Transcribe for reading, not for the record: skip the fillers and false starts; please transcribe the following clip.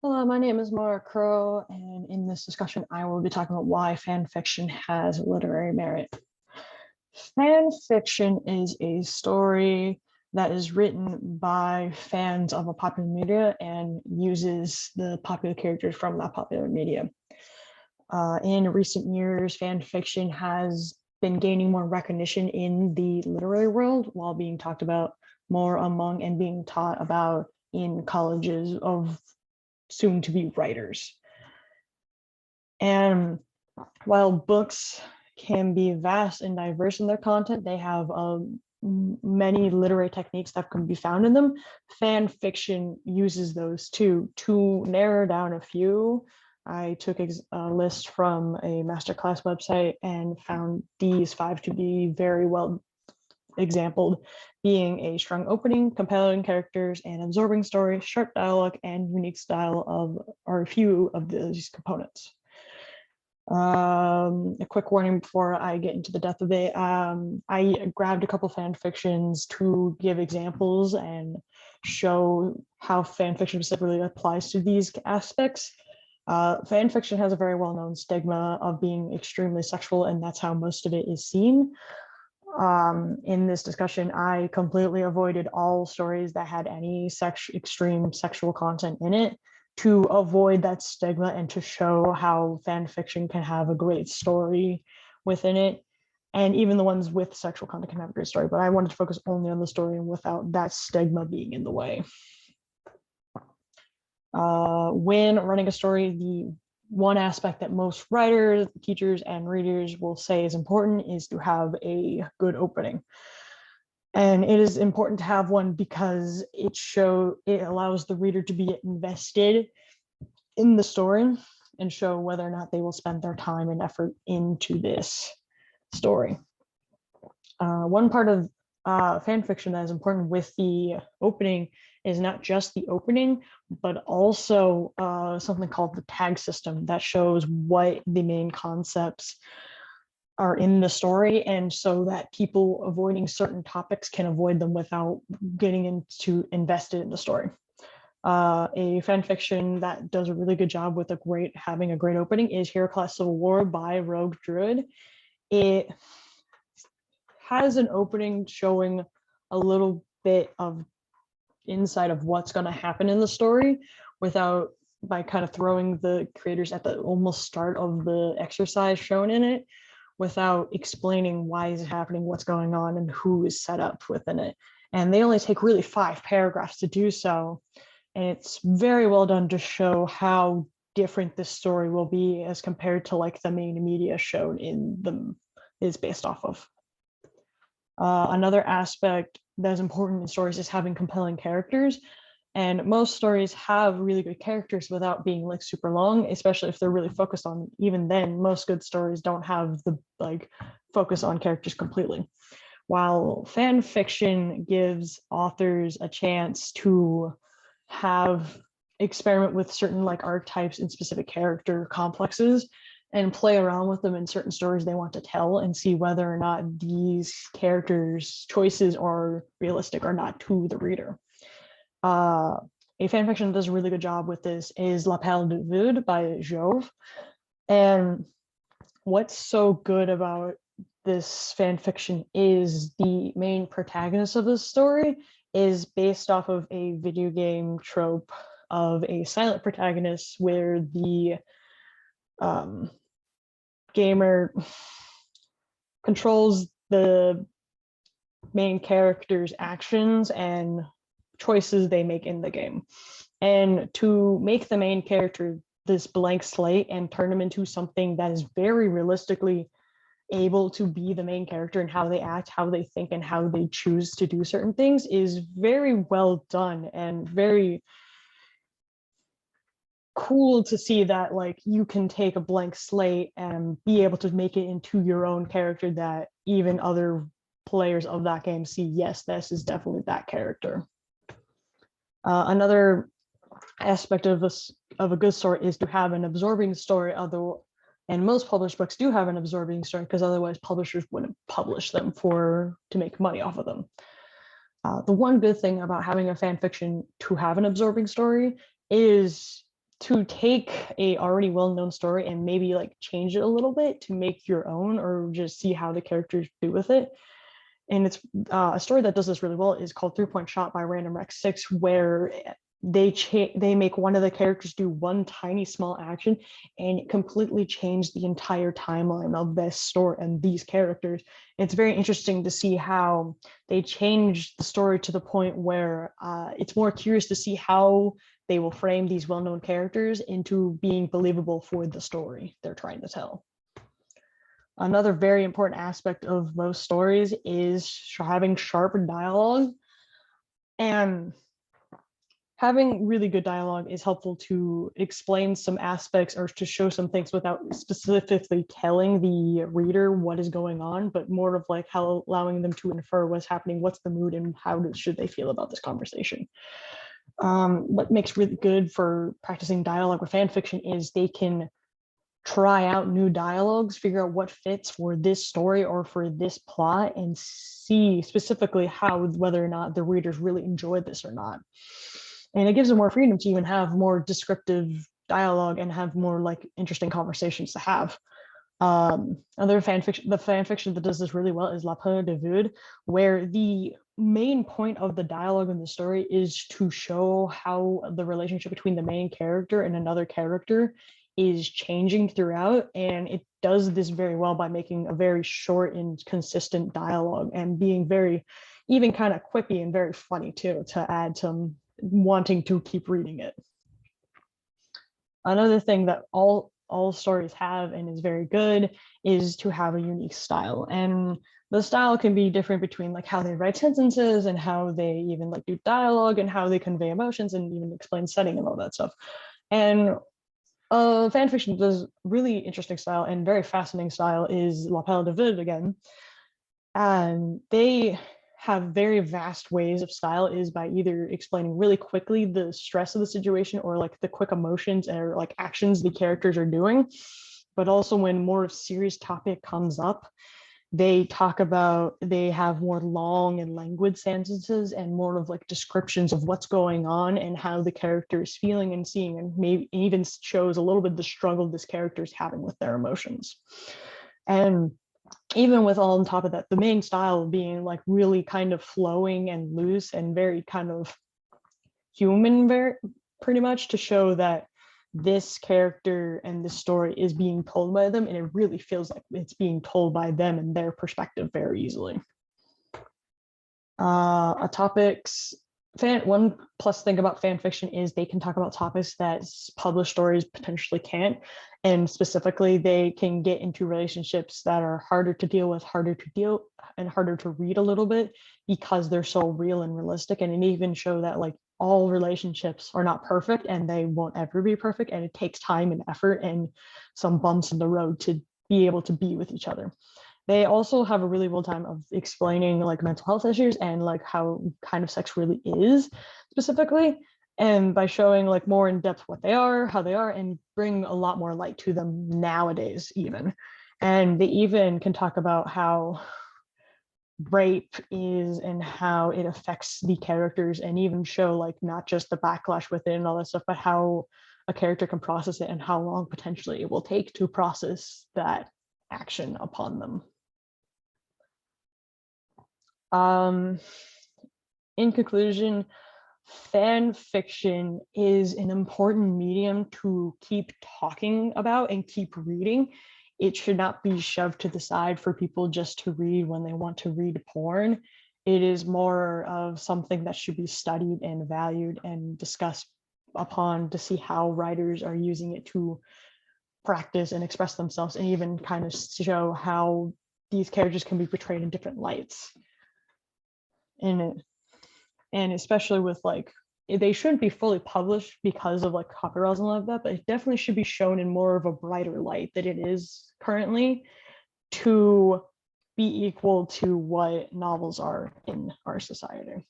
Hello, my name is Mara Crow, and in this discussion, I will be talking about why fan fiction has literary merit. Fan fiction is a story that is written by fans of a popular media and uses the popular characters from that popular media. In recent years, fan fiction has been gaining more recognition in the literary world while being talked about more among and being taught about in colleges of soon to be writers. And while books can be vast and diverse in their content, they have many literary techniques that can be found in them. Fan fiction uses those too. To narrow down a few, I took a list from a masterclass website and found these 5 to be very well exampled, being a strong opening, compelling characters, and absorbing story, sharp dialogue, and unique style are a few of these components. A quick warning before I get into the depth of it. I grabbed a couple fan fictions to give examples and show how fan fiction specifically applies to these aspects. Fan fiction has a very well-known stigma of being extremely sexual, and that's how most of it is seen. In this discussion, I completely avoided all stories that had any extreme sexual content in it to avoid that stigma and to show how fan fiction can have a great story within it. And even the ones with sexual content can have a great story, but I wanted to focus only on the story and without that stigma being in the way. When running a story, the one aspect that most writers, teachers, and readers will say is important is to have a good opening. And it is important to have one because it allows the reader to be invested in the story and show whether or not they will spend their time and effort into this story. One part of fan fiction that is important with the opening is not just the opening, but also something called the tag system that shows what the main concepts are in the story, and so that people avoiding certain topics can avoid them without getting invested in the story. A fan fiction that does a really good job with having a great opening is Heracles Civil War by Rogue Druid. It has an opening showing a little bit of insight of what's going to happen in the story by kind of throwing the creators at the almost start of the exercise shown in it without explaining why is it happening, what's going on, and who is set up within it. And they only take really 5 paragraphs to do so. And it's very well done to show how different this story will be as compared to like the main media shown is based off of. Another aspect that is important in stories is having compelling characters. And most stories have really good characters without being like super long, especially if they're really focused on, even then, most good stories don't have the focus on characters completely. While fan fiction gives authors a chance to experiment with certain archetypes and specific character complexes and play around with them in certain stories they want to tell and see whether or not these characters' choices are realistic or not to the reader. A fanfiction that does a really good job with this is La Perle de Vide by Jove. And what's so good about this fanfiction is the main protagonist of this story is based off of a video game trope of a silent protagonist where the gamer controls the main character's actions and choices they make in the game. And to make the main character this blank slate and turn them into something that is very realistically able to be the main character and how they act, how they think, and how they choose to do certain things is very well done and very cool to see that you can take a blank slate and be able to make it into your own character that even other players of that game see, yes, this is definitely that character. Another aspect of a good story is to have an absorbing story, and most published books do have an absorbing story because otherwise publishers wouldn't publish them to make money off of them. The one good thing about having a fan fiction to have an absorbing story is to take a already well-known story and maybe like change it a little bit to make your own, or just see how the characters do with it. And it's a story that does this really well is called 3 Point Shot by Random Rec 6, where they make one of the characters do one tiny small action and it completely changed the entire timeline of this story and these characters. It's very interesting to see how they changed the story to the point where it's more curious to see how they will frame these well-known characters into being believable for the story they're trying to tell. Another very important aspect of most stories is having sharp dialogue. And having really good dialogue is helpful to explain some aspects or to show some things without specifically telling the reader what is going on, but more of like how allowing them to infer what's happening, what's the mood, and how should they feel about this conversation. What makes really good for practicing dialogue with fan fiction is they can try out new dialogues, figure out what fits for this story or for this plot, and see specifically how, whether or not the readers really enjoyed this or not. And it gives them more freedom to even have more descriptive dialogue and have more like interesting conversations to have. Other fan fiction, the fan fiction that does this really well is La Peur de Vide, where the main point of the dialogue in the story is to show how the relationship between the main character and another character is changing throughout. And it does this very well by making a very short and consistent dialogue and being very, even kind of quippy and very funny too, to add some wanting to keep reading it. Another thing that all stories have and is very good is to have a unique style. And the style can be different between like how they write sentences and how they even like do dialogue and how they convey emotions and even explain setting and all that stuff. And fan fiction does really interesting style and very fascinating style is La Peur de Vide again. And they have very vast ways of style is by either explaining really quickly the stress of the situation or like the quick emotions or like actions the characters are doing. But also when more of serious topic comes up, they have more long and languid sentences and more of like descriptions of what's going on and how the character is feeling and seeing, and maybe even shows a little bit the struggle this character is having with their emotions. And even with all on top of that, the main style being like really kind of flowing and loose and very kind of human, very pretty much to show that this character and this story is being told by them, and it really feels like it's being told by them and their perspective very easily. One plus thing about fan fiction is they can talk about topics that published stories potentially can't, and specifically they can get into relationships that are harder to deal with, harder to read a little bit because they're so real and realistic. And it even show that like all relationships are not perfect and they won't ever be perfect, and it takes time and effort and some bumps in the road to be able to be with each other. They also have a really well time of explaining like mental health issues and like how kind of sex really is specifically, and by showing like more in depth what they are, how they are, and bring a lot more light to them nowadays even. And they even can talk about how rape is and how it affects the characters, and even show like not just the backlash within and all that stuff, but how a character can process it and how long potentially it will take to process that action upon them. In conclusion, fan fiction is an important medium to keep talking about and keep reading. It should not be shoved to the side for people just to read when they want to read porn. It is more of something that should be studied and valued and discussed upon to see how writers are using it to practice and express themselves, and even kind of show how these characters can be portrayed in different lights. And especially with like, they shouldn't be fully published because of like copyrights and all of that, but it definitely should be shown in more of a brighter light than it is currently, to be equal to what novels are in our society.